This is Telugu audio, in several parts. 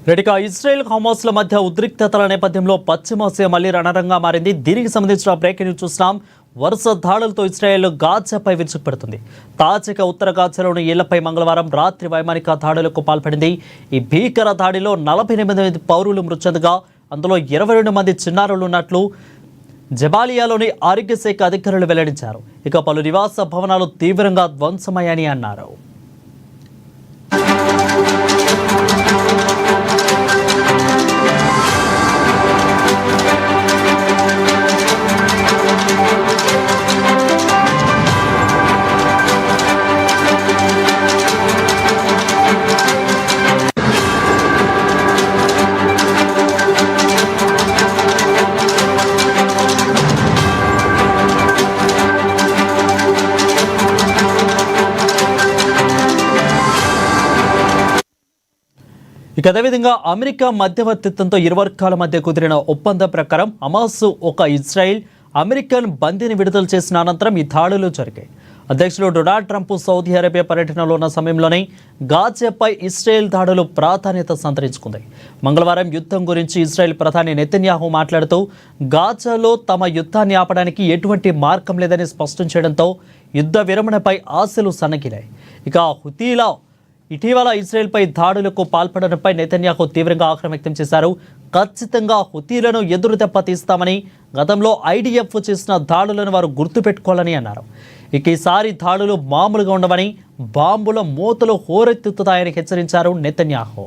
రెడికా ఇజ్రాయెల్ హమాస్ల మధ్య ఉద్రిక్తతల నేపథ్యంలో పశ్చిమాసియా మళ్లీ రణరంగా మారింది. దీనికి సంబంధించిన బ్రేకింగ్ న్యూస్ చూస్తున్నాం. వరుస దాడులతో ఇజ్రాయెల్ గాజాపై విరుచుకుపడుతుంది. తాజాగా ఉత్తర గాజాలోని ఇళ్లపై మంగళవారం రాత్రి వైమానిక దాడులకు పాల్పడింది. ఈ భీకర దాడిలో 48 పౌరులు మృతి చెందగా అందులో 22 మంది చిన్నారులు ఉన్నట్లు జబాలియాలోని ఆరోగ్య శాఖ అధికారులు వెల్లడించారు. ఇక పలు నివాస భవనాలు తీవ్రంగా ధ్వంసమయ్యాయని అన్నారు. ఇక అదేవిధంగా అమెరికా మధ్యవర్తిత్వంతో ఇరు వర్గాల మధ్య కుదిరిన ఒప్పందం ప్రకారం హమాస్ ఒక ఇజ్రాయిల్ అమెరికన్ బందీని విడుదల చేసిన అనంతరం ఈ దాడులు జరిగాయి. అధ్యక్షుడు డొనాల్డ్ ట్రంప్ సౌదీ అరేబియా పర్యటనలో ఉన్న సమయంలోనే గాజాపై ఇజ్రాయెల్ దాడులు ప్రాధాన్యత సంతరించుకుంది. మంగళవారం యుద్ధం గురించి ఇజ్రాయెల్ ప్రధాని నెతన్యాహు మాట్లాడుతూ గాజాలో తమ యుద్ధాన్ని ఆపడానికి ఎటువంటి మార్గం లేదని స్పష్టం చేయడంతో యుద్ధ విరమణపై ఆశలు సన్నగిలాయి. ఇక హుతీలా ఇటీవల ఇజ్రాయెల్పై దాడులకు పాల్పడడంపై నెతన్యాహు తీవ్రంగా ఆగ్రహం వ్యక్తం చేశారు. ఖచ్చితంగా హుతీలను ఎదురు దెబ్బ తీస్తామని, గతంలో ఐడిఎఫ్ చేసిన దాడులను వారు గుర్తుపెట్టుకోవాలని అన్నారు. ఇక ఈసారి దాడులు మామూలుగా ఉండవని, బాంబుల మూతలు హోరెత్తుతాయని హెచ్చరించారు నెతన్యాహు.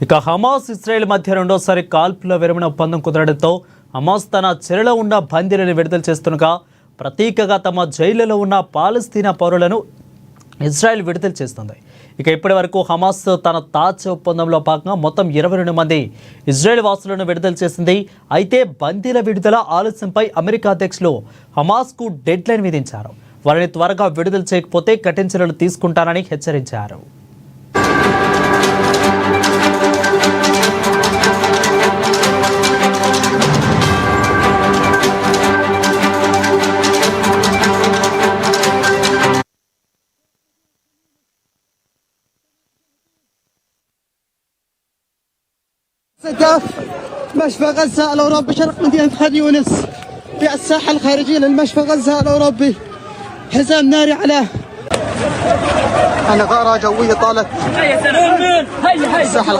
ఇక హమాస్ ఇజ్రాయెల్ మధ్య రెండోసారి కాల్పుల విరమణ ఒప్పందం కుదరడంతో హమాస్ తన చెరలో ఉన్న బందీలను విడుదల చేస్తుండగా ప్రతీకగా తమ జైళ్లలో ఉన్న పాలస్తీనా పౌరులను ఇజ్రాయెల్ విడుదల చేస్తుంది. ఇక ఇప్పటి వరకు హమాస్ తన తాజా ఒప్పందంలో భాగంగా మొత్తం 22 మంది ఇజ్రాయెల్ వాసులను విడుదల చేసింది. అయితే బందీల విడుదల ఆలస్యంపై అమెరికా అధ్యక్షులు హమాస్కు డెడ్ లైన్ విధించారు. వారిని త్వరగా విడుదల చేయకపోతే కఠిన చర్యలు తీసుకుంటానని హెచ్చరించారు. مشفى غزة الأوروبي شرق مدينة خان يونس في الساحة الخارجية للمشفى غزة الأوروبي حزام ناري على نغارة جوية طالت الساحة